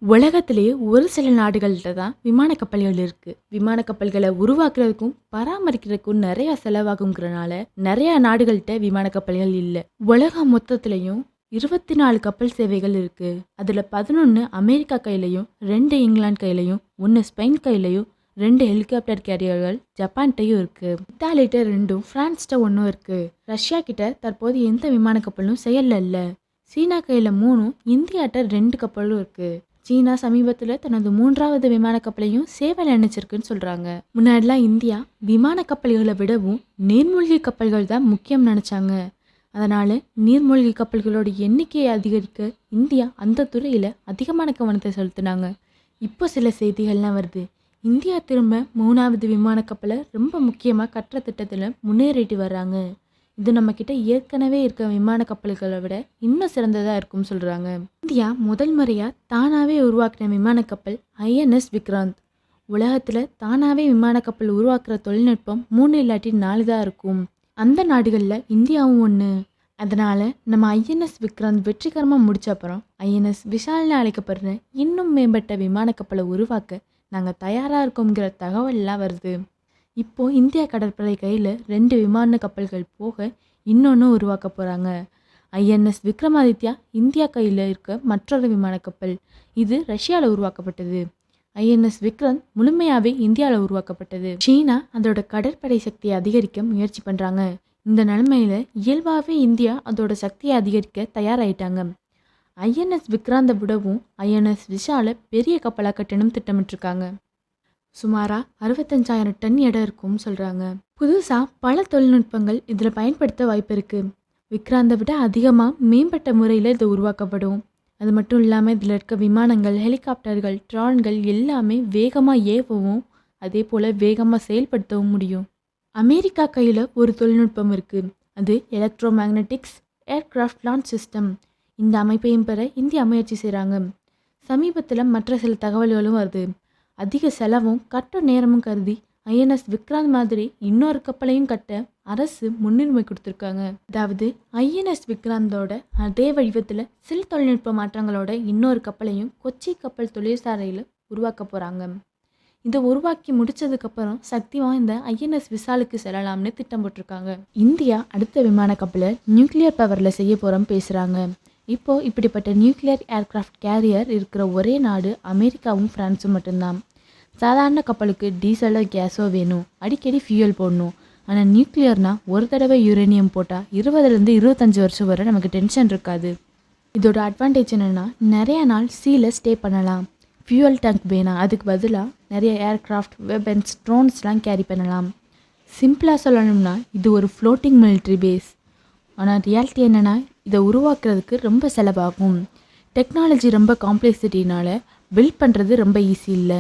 உலகத்திலேயே ஒரு சில நாடுகள்ல தான் விமான கப்பல்கள் இருக்கு. விமான கப்பல்களை உருவாக்குறதுக்கும் பராமரிக்கிறதுக்கும் நிறைய செலவாகுங்கிறனால நிறைய நாடுகள்கிட்ட விமான கப்பல்கள் இல்லை. உலகம் மொத்தத்திலையும் 24 கப்பல் சேவைகள் இருக்கு. அதுல 11 அமெரிக்கா கையிலையும் 2 இங்கிலாந்து கையிலையும் 1 ஸ்பெயின் கையிலையும் 2 ஹெலிகாப்டர் கேரியர்கள் ஜப்பான்கிட்டையும் இருக்கு. இத்தாலிகிட்ட 2ம் பிரான்ஸ்கிட்ட 1ம் இருக்கு. ரஷ்யா கிட்ட தற்போது எந்த விமான கப்பலும் செயல்ல இல்ல. சீனா கையில 3ம் இந்தியாட்ட 2 கப்பலும் இருக்கு. சீனா சமீபத்தில் தனது 3வது விமான கப்பலையும் சேவையில் இணைச்சிருக்குன்னு சொல்றாங்க. முன்னாடிலாம் இந்தியா விமான கப்பல்களை விடவும் நீர்மூழ்கி கப்பல்கள் தான் முக்கியம் நினைச்சாங்க. அதனால நீர்மூழ்கி கப்பல்களோட எண்ணிக்கையை அதிகரிக்க இந்தியா அந்த துறையில அதிகமான கவனத்தை செலுத்தினாங்க. இப்போ சில செய்திகள்லாம் வருது. இந்தியா திரும்ப 3வது விமான கப்பலை ரொம்ப முக்கியமாக கட்டுற திட்டத்தில் முன்னேறிட்டு வர்றாங்க. இது நம்ம கிட்ட ஏற்கனவே இருக்க விமான கப்பல்களை விட இன்னும் சிறந்ததா இருக்கும்னு சொல்றாங்க. இந்தியா முதல் முறையா தானாவே உருவாக்கின விமான கப்பல் ஐஎன்எஸ் விக்ராந்த். உலகத்துல தானாவே விமான கப்பல் உருவாக்குற தொழில்நுட்பம் 3 இல்லாட்டி 4 தான் இருக்கும். அந்த நாடுகள்ல இந்தியாவும் ஒன்று. அதனால நம்ம ஐஎன்எஸ் விக்ராந்த் வெற்றிகரமாக முடிச்ச அப்புறம் ஐஎன்எஸ் விஷால்னு அழைக்கப்படுற இன்னும் மேம்பட்ட விமான கப்பலை உருவாக்க நாங்கள் தயாராக இருக்கோங்கிற தகவல்லாம் வருது. இப்போ இந்திய கடற்படை கையில் 2 விமான கப்பல்கள் போக இன்னொன்று உருவாக்க போகிறாங்க. ஐஎன்எஸ் விக்ரமாதித்யா இந்தியா கையில் இருக்க மற்றொரு விமான கப்பல். இது ரஷ்யாவில் உருவாக்கப்பட்டது. ஐஎன்எஸ் விக்ராந்த் முழுமையாகவே இந்தியாவில் உருவாக்கப்பட்டது. சீனா அதோட கடற்படை சக்தியை அதிகரிக்க முயற்சி பண்ணுறாங்க. இந்த நிலைமையில இயல்பாகவே இந்தியா அதோட சக்தியை அதிகரிக்க தயாராகிட்டாங்க. ஐஎன்எஸ் விக்ராந்தை விடவும் ஐஎன்எஸ் விஷாலை பெரிய கப்பலாக கட்டணும் திட்டமிட்டிருக்காங்க. சுமாராக 65,000 டன் எடை இருக்கும்னு சொல்கிறாங்க. புதுசாக பல தொழில்நுட்பங்கள் இதில் பயன்படுத்த வாய்ப்பு இருக்குது. விக்ராந்தை விட அதிகமாக மேம்பட்ட முறையில் இது உருவாக்கப்படும். அது மட்டும் இல்லாமல் இதில் இருக்க விமானங்கள், ஹெலிகாப்டர்கள், ட்ரான்கள் எல்லாமே வேகமாக ஏவவும் அதே போல் வேகமாக செயல்படுத்தவும் முடியும். அமெரிக்கா கையில் ஒரு தொழில்நுட்பம் இருக்குது. அது electro magnetics aircraft launch system. இந்த அமைப்பையும் பெற இந்தியா முயற்சி செய்கிறாங்க. சமீபத்தில் மற்ற சில தகவல்களும் வருது. அதிக செலவும் கட்ட நேரமும் கருதி ஐஎன்எஸ் விக்ராந்த் மாதிரி இன்னொரு கப்பலையும் கட்ட அரசு முன்னுரிமை கொடுத்துருக்காங்க. அதாவது ஐஎன்எஸ் விக்ராந்தோட அதே வடிவத்தில் சில தொழில்நுட்ப மாற்றங்களோட இன்னொரு கப்பலையும் கொச்சி கப்பல் தொழிற்சாலையில் உருவாக்க போகிறாங்க. இதை உருவாக்கி முடிச்சதுக்கப்புறம் சக்தி வாய்ந்த ஐஎன்எஸ் விசாலுக்கு செல்லலாம்னு திட்டம் போட்டிருக்காங்க. இந்தியா அடுத்த விமான கப்பலை நியூக்ளியர் பவரில் செய்ய போகிறோம் பேசுகிறாங்க. இப்போது இப்படிப்பட்ட நியூக்ளியர் ஏர்கிராஃப்ட் கேரியர் இருக்கிற ஒரே நாடு அமெரிக்காவும் ஃப்ரான்ஸும் மட்டும்தான். சாதாரண கப்பலுக்கு டீசலோ கேஸோ வேணும், அடிக்கடி ஃபியூயல் போடணும். ஆனால் நியூக்ளியர்னால் ஒரு தடவை யுரேனியம் போட்டால் 20லேருந்து 25 வருஷம் வரை நமக்கு டென்ஷன் இருக்காது. இதோட அட்வான்டேஜ் என்னென்னா நிறைய நாள் சீல ஸ்டே பண்ணலாம். ஃபியூயல் டேங்க் வேணாம், அதுக்கு பதிலாக நிறைய ஏர்கிராஃப்ட், வெப்பன்ஸ், ட்ரோன்ஸ்லாம் கேரி பண்ணலாம். சிம்பிளாக சொல்லணும்னா இது ஒரு ஃப்ளோட்டிங் மிலிட்ரி பேஸ். ஆனால் ரியாலிட்டி என்னென்னா இதை உருவாக்குறதுக்கு ரொம்ப செலவாகும். டெக்னாலஜி ரொம்ப காம்ப்ளெக்சிட்டினால பில்ட் பண்ணுறது ரொம்ப ஈஸி இல்லை.